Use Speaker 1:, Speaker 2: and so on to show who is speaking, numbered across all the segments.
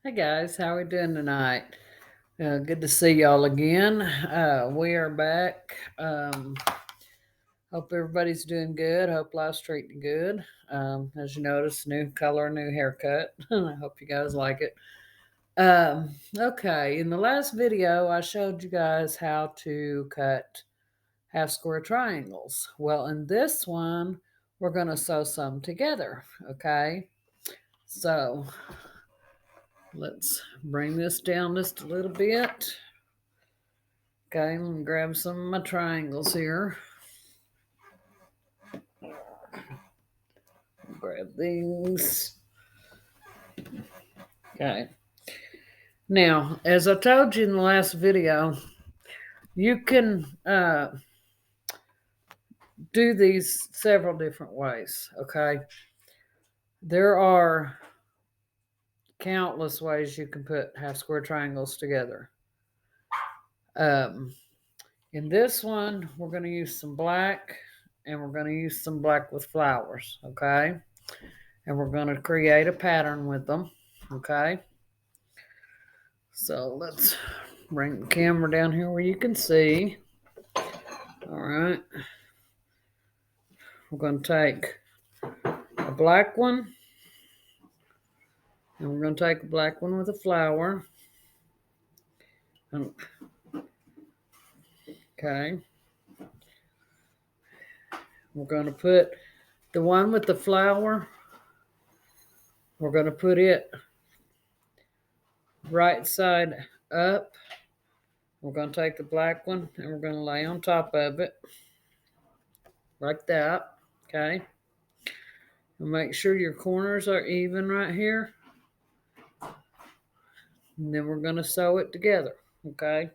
Speaker 1: Hey guys, how we doing tonight? Good to see y'all again. We are back. Hope everybody's doing good. Hope life's treating you good. As you notice, new color, new haircut. I hope you guys like it. Okay, in the last video, I showed you guys how to cut half square triangles. Well, in this one, we're going to sew some together. Okay, so let's bring this down just a little bit. Okay, I'm gonna grab some of my triangles here. Grab these. Okay. Now, as I told you in the last video, you can do these several different ways. Okay. There are countless ways you can put half square triangles together. Um, in this one, we're going to use some black and we're going to use some black with flowers. Okay. And we're going to create a pattern with them. Okay. So let's bring the camera down here where you can see. All right. We're going to take a black one. And we're going to take a black one with a flower. Okay. We're going to put the one with the flower, we're going to put it right side up. We're going to take the black one and we're going to lay on top of it like that. Okay. And make sure your corners are even right here. And then we're going to sew it together. Okay.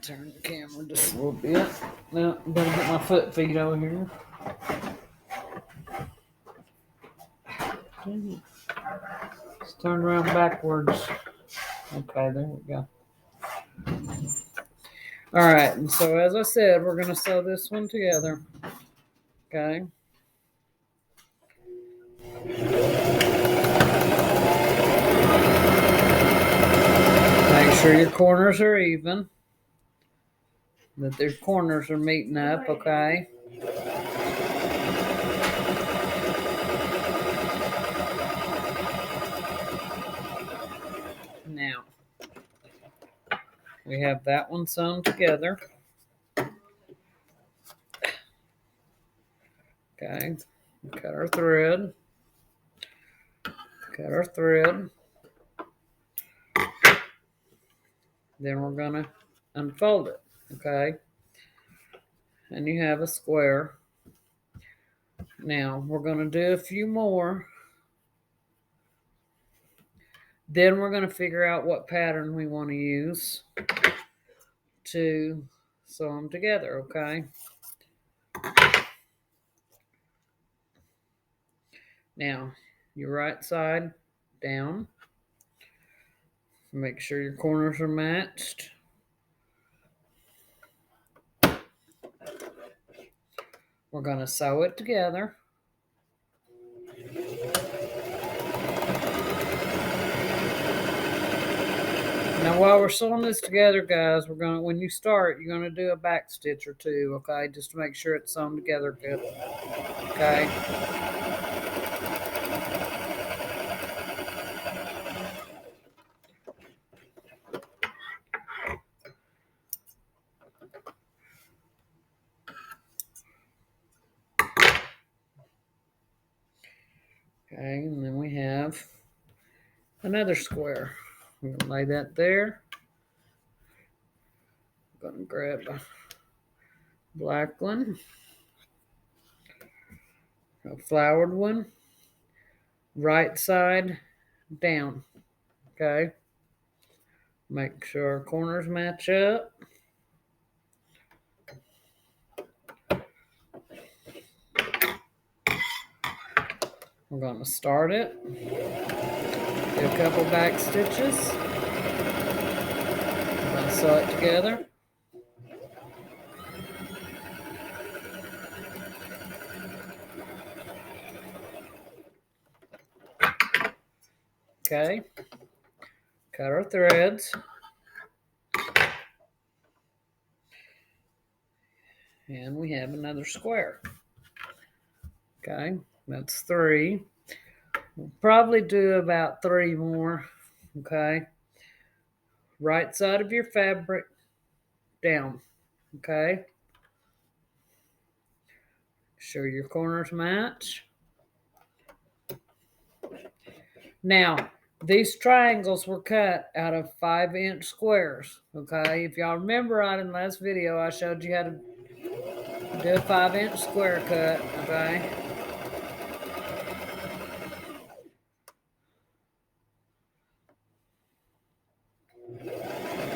Speaker 1: Turn the camera just a little bit. Now, better get my foot feet over here. Let's turn around backwards. Okay, there we go. All right, and so as I said, we're going to sew this one together. Okay. Make sure your corners are even, that their corners are meeting up, okay? Now, we have that one sewn together. Okay, cut our thread. Cut our thread. Then we're going to unfold it, okay? And you have a square. Now, we're going to do a few more. Then we're going to figure out what pattern we want to use to sew them together, okay? Now, your right side down. Make sure your corners are matched. We're going to sew it together. Now, while we're sewing this together, guys, when you start, you're going to do a back stitch or two, okay? Just to make sure it's sewn together good, okay? Okay, and then we have another square. I'm going to lay that there. I'm going to grab a black one, a flowered one, right side down, okay? Make sure our corners match up. We're going to start it. Do a couple back stitches. We're going to sew it together. Okay, cut our threads. And we have another square. Okay, that's 3. We'll probably do about 3 more. Okay, right side of your fabric down. Okay, sure your corners match. Now, these triangles were cut out of 5-inch squares. Okay, if y'all remember right in the last video, I showed you how to do a 5-inch square cut. Okay,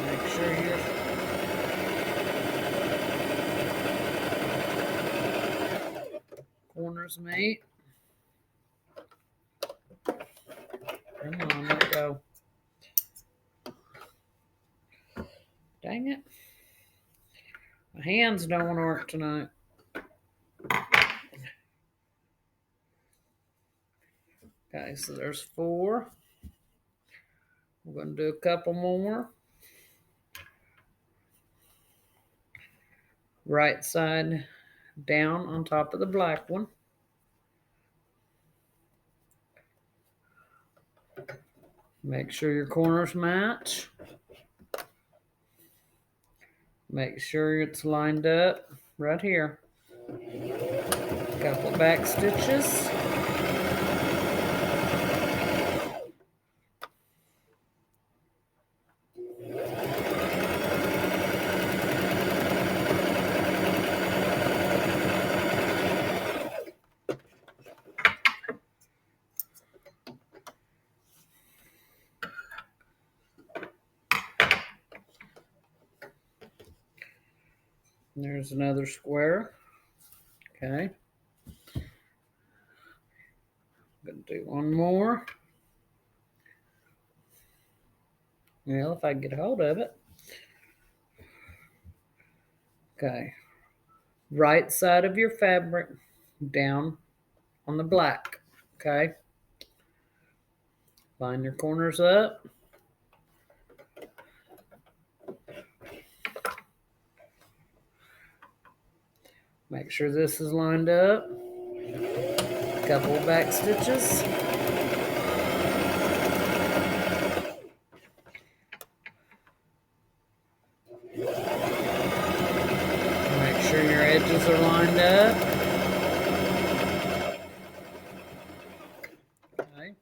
Speaker 1: make sure your corners meet. Come on, let go. Dang it. My hands don't want to work tonight. Okay, so there's 4. We're going to do a couple more. Right side down on top of the black one. Make sure your corners match. Make sure it's lined up right here. Couple back stitches. And there's another square. Okay. I'm going to do one more. Well, if I can get a hold of it. Okay. Right side of your fabric down on the black. Okay. Line your corners up. Make sure this is lined up. Couple back stitches. Make sure your edges are lined up. Okay.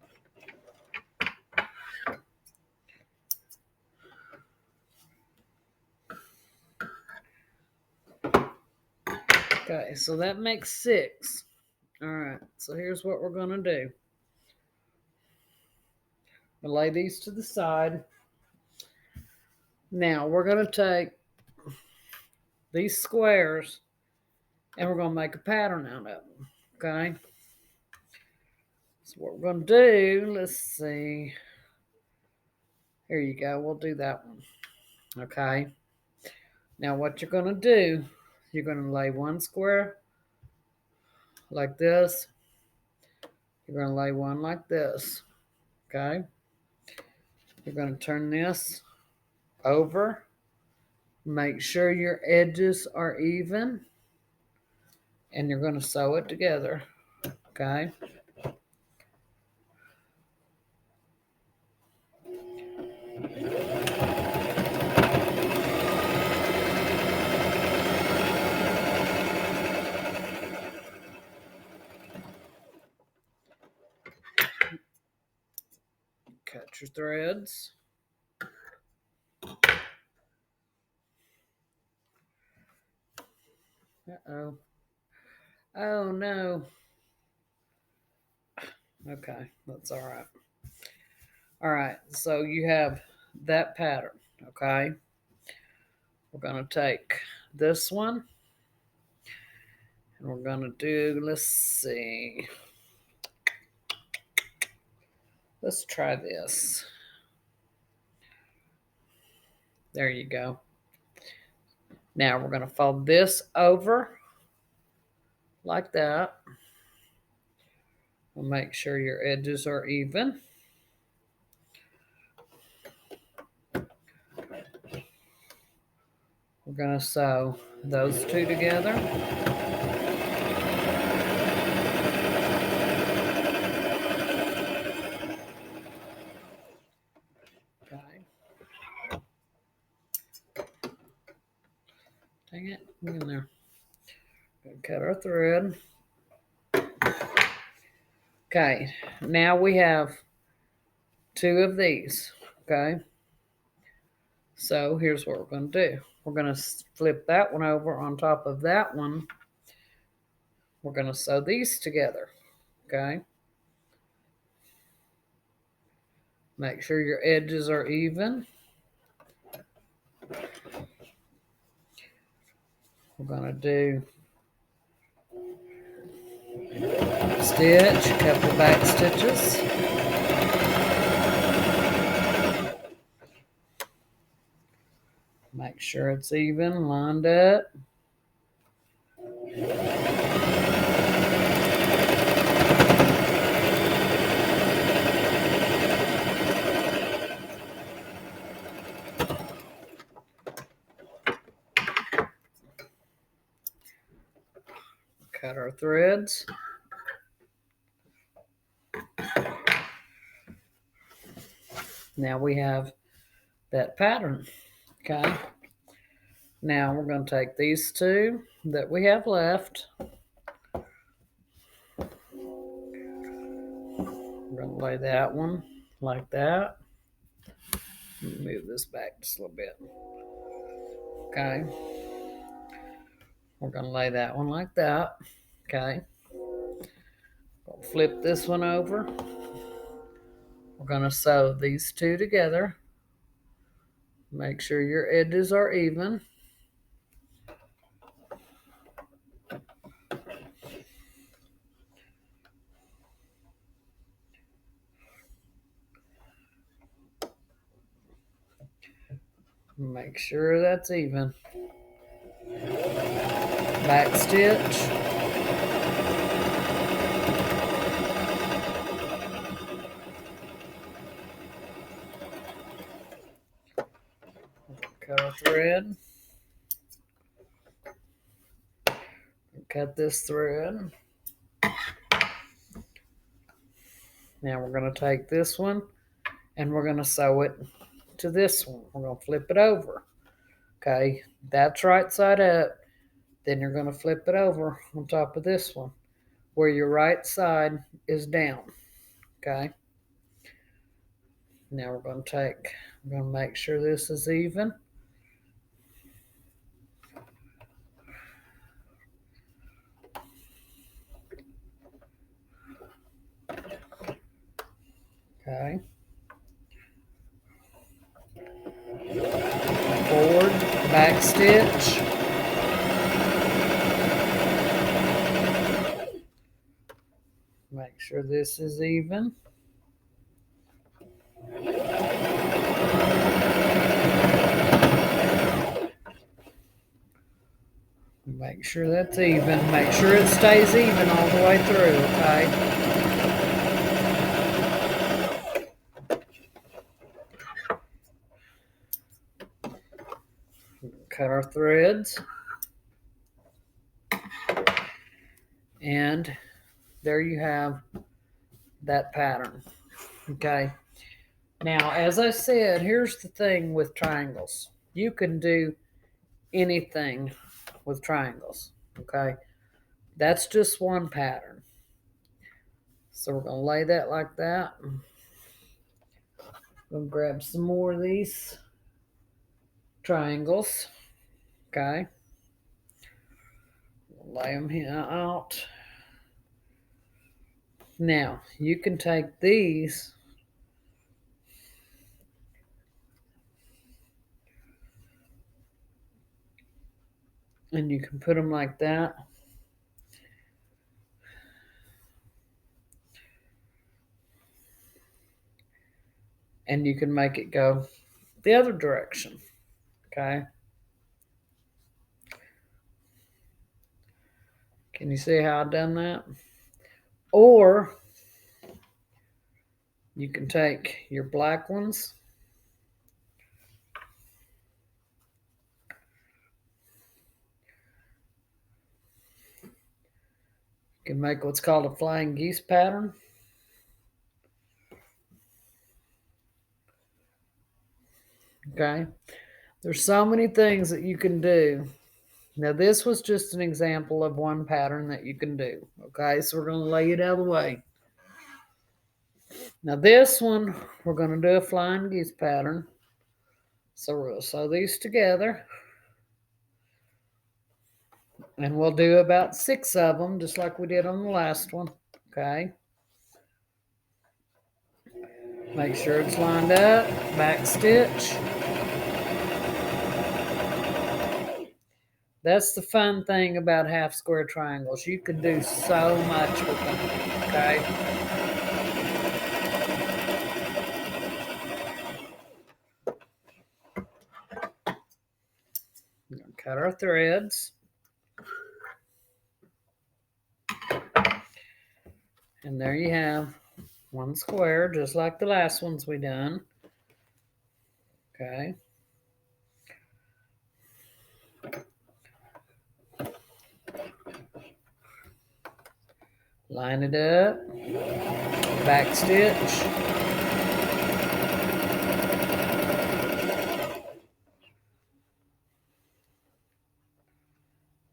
Speaker 1: Okay, so that makes 6. All right, so here's what we're going to do. I'll lay these to the side. Now we're going to take these squares and we're going to make a pattern out of them. Okay. So what we're going to do, let's see. Here you go. We'll do that one. Okay. Now what you're going to do, you're going to lay one square like this. You're going to lay one like this. Okay. You're going to turn this over. Make sure your edges are even. And you're going to sew it together. Okay. Cut your threads. Uh-oh. Oh, no. Okay, that's all right. All right, so you have that pattern, okay? We're going to take this one, and we're going to do, let's see. Let's try this. There you go. Now we're going to fold this over like that. We'll make sure your edges are even. We're going to sew those two together. Okay. Dang it, get in there. Cut our thread. Okay, now we have two of these. Okay, so here's what we're going to do. We're going to flip that one over on top of that one. We're going to sew these together. Okay, make sure your edges are even. We're going to do stitch, a couple back stitches. Make sure it's even, lined up. Cut our threads. Now we have that pattern. Okay. Now we're going to take these two that we have left. We're going to lay that one like that. Move this back just a little bit. Okay. We're going to lay that one like that. Okay. We'll flip this one over. We're going to sew these two together. Make sure your edges are even. Make sure that's even. Back stitch. Cut a thread. Cut this thread. Now we're going to take this one and we're going to sew it to this one. We're going to flip it over. Okay, that's right side up. Then you're going to flip it over on top of this one where your right side is down. Okay. Now we're going to make sure this is even. Okay. Forward, back stitch. Make sure this is even. Make sure that's even. Make sure it stays even all the way through, okay? Cut our threads. And there you have that pattern, okay? Now, as I said, here's the thing with triangles. You can do anything with triangles, okay? That's just one pattern. So we're going to lay that like that. We'll grab some more of these triangles, okay? We'll lay them here out. Now, you can take these and you can put them like that. And you can make it go the other direction, okay? Can you see how I've done that? Or you can take your black ones can make what's called a flying geese pattern. Okay, there's so many things that you can do. Now this was just an example of one pattern that you can do. Okay, so we're going to lay it out of the way. Now this one, we're going to do a flying geese pattern. So we'll sew these together. And we'll do about 6 of them, just like we did on the last one. Okay. Make sure it's lined up, back stitch. That's the fun thing about half square triangles. You can do so much with them, okay? Cut our threads. And there you have one square, just like the last ones we done. Okay. Line it up, back stitch.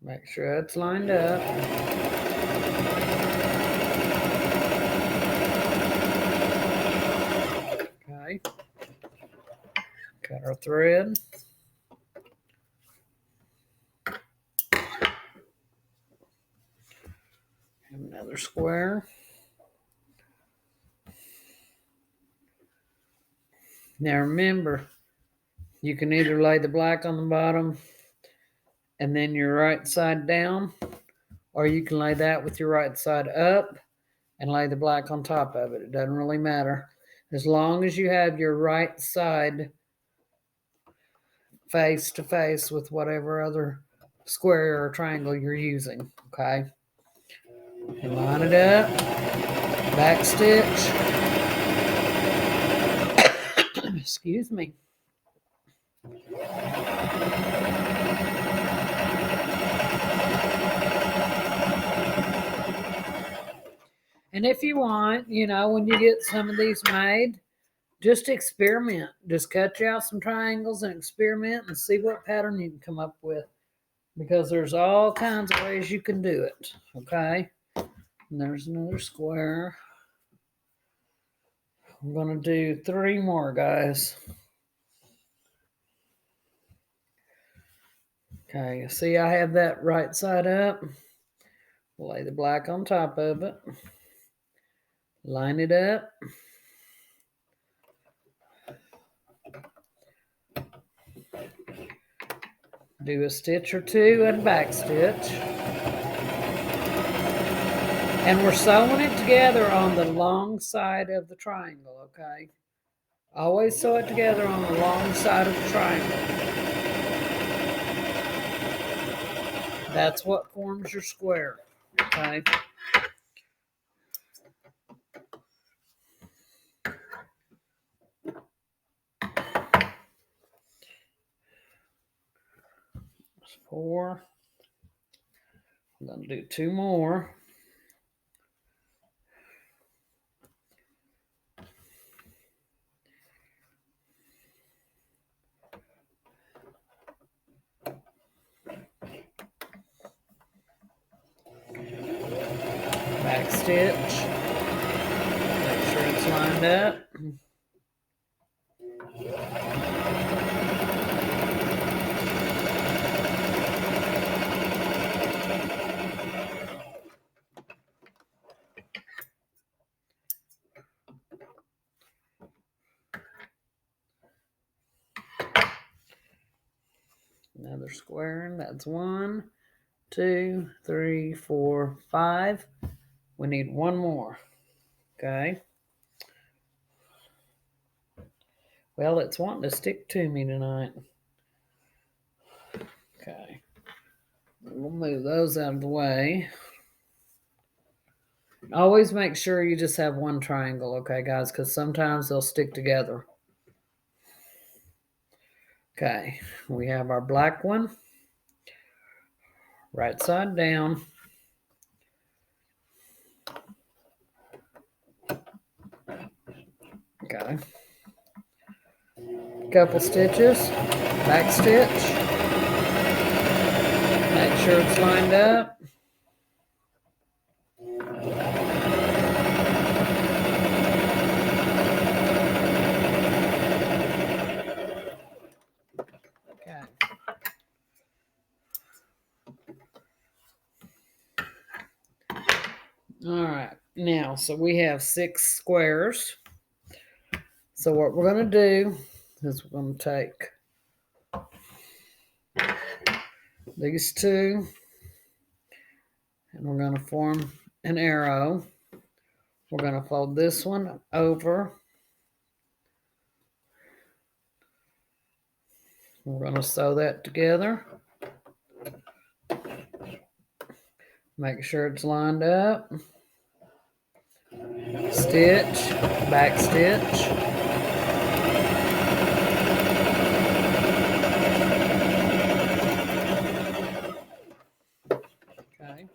Speaker 1: Make sure it's lined up. Okay. Cut our thread. Another square. Now remember, you can either lay the black on the bottom and then your right side down, or you can lay that with your right side up and lay the black on top of it. It doesn't really matter. As long as you have your right side face to face with whatever other square or triangle you're using, okay? And line it up, back stitch. Excuse me. And if you want, when you get some of these made, just experiment. Just cut you out some triangles and experiment and see what pattern you can come up with. Because there's all kinds of ways you can do it, okay? And there's another square. I'm going to do 3 more, guys. Okay, see I have that right side up. Lay the black on top of it. Line it up. Do a stitch or 2 and back stitch. And we're sewing it together on the long side of the triangle, okay? Always sew it together on the long side of the triangle. That's what forms your square, okay? That's 4. I'm going to do 2 more. Back stitch. Make sure it's lined up. Another square. That's 1, 2, 3, 4, 5. We need 1 more. Okay. Well, it's wanting to stick to me tonight. Okay. We'll move those out of the way. Always make sure you just have 1 triangle, okay, guys, because sometimes they'll stick together. Okay, we have our black one. Right side down. Okay. Couple stitches, back stitch. Make sure it's lined up. Okay. All right. Now, so we have 6 squares. So what we're going to do is we're going to take these two and we're going to form an arrow. We're going to fold this one over. We're going to sew that together. Make sure it's lined up. Stitch, back stitch. Okay.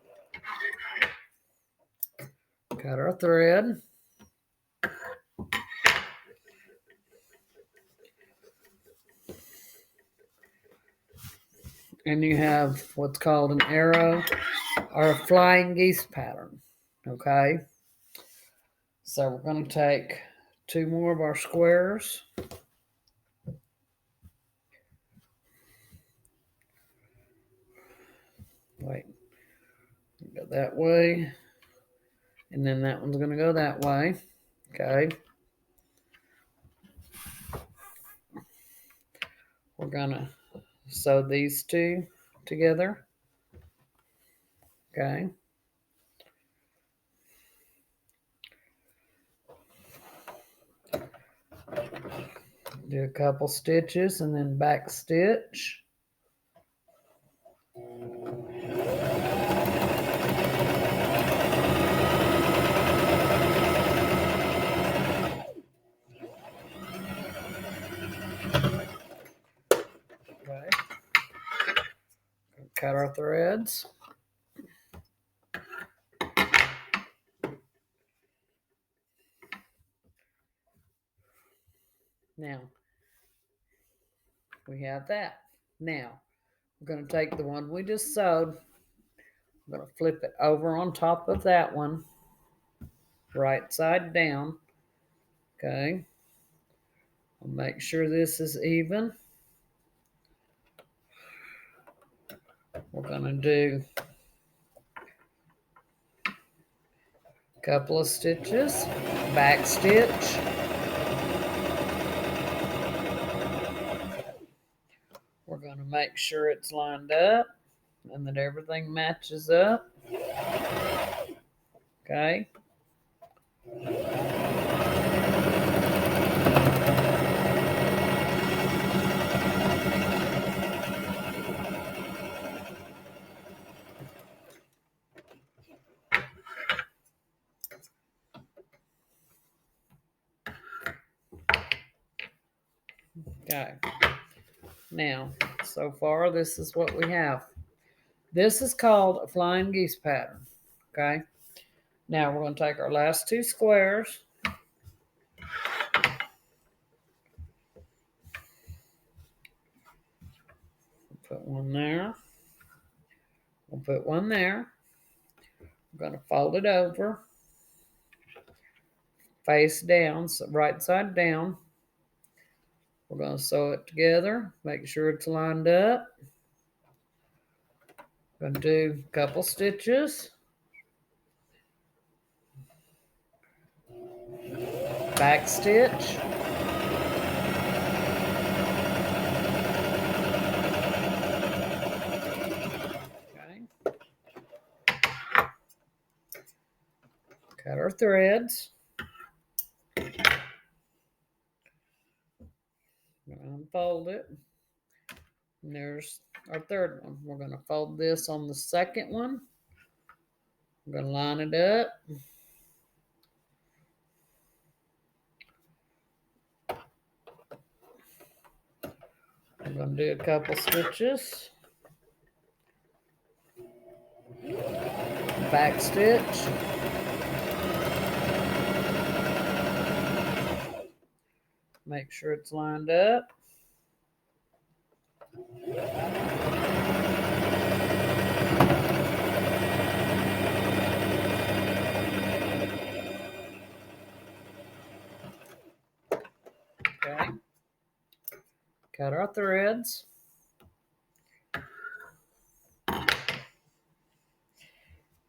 Speaker 1: Cut our thread. And you have what's called an arrow or a flying geese pattern. Okay. So we're going to take 2 more of our squares. Wait. Go that way. And then that one's going to go that way. Okay. We're going to sew these 2 together. Okay. Do a couple stitches and then back stitch. Okay. Cut our threads. Now, we have that. Now, we're going to take the one we just sewed. I'm going to flip it over on top of that one, right side down. Okay. I'll make sure this is even. We're going to do a couple of stitches, back stitch. We're going to make sure it's lined up and that everything matches up. Okay. Okay. Now, so far, this is what we have. This is called a flying geese pattern. Okay. Now, we're going to take our last 2 squares. Put one there. We'll put one there. I'm going to fold it over. Face down, so right side down. We're going to sew it together. Make sure it's lined up. Going to do a couple stitches. Back stitch. Okay. Cut our threads. Unfold it. And there's our third one. We're going to fold this on the second one. I'm going to line it up. I'm going to do a couple stitches. Back stitch. Make sure it's lined up. Okay. Cut our threads.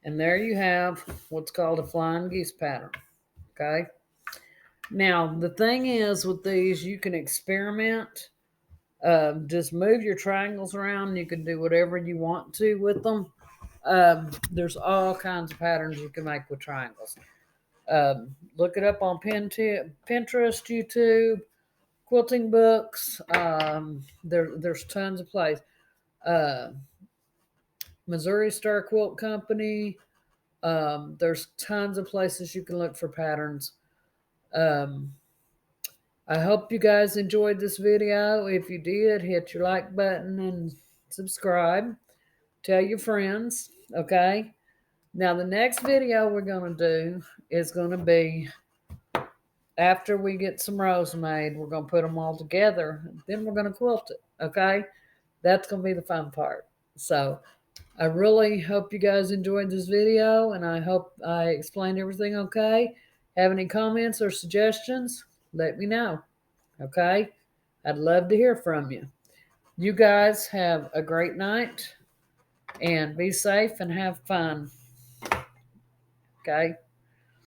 Speaker 1: And there you have what's called a flying geese pattern. Okay. Now, the thing is with these, you can experiment. Just move your triangles around. You can do whatever you want to with them. There's all kinds of patterns you can make with triangles. Look it up on Pinterest, YouTube, quilting books. There's tons of places. Uh, Missouri Star Quilt Company. There's tons of places you can look for patterns. Um, I hope you guys enjoyed this video. If you did, hit your like button and subscribe. Tell your friends, okay? Now, the next video we're going to do is going to be after we get some rows made. We're going to put them all together. Then we're going to quilt it, okay? That's going to be the fun part. So, I really hope you guys enjoyed this video, and I hope I explained everything okay. Have any comments or suggestions? Let me know, okay? I'd love to hear from you. You guys have a great night, and be safe and have fun, okay?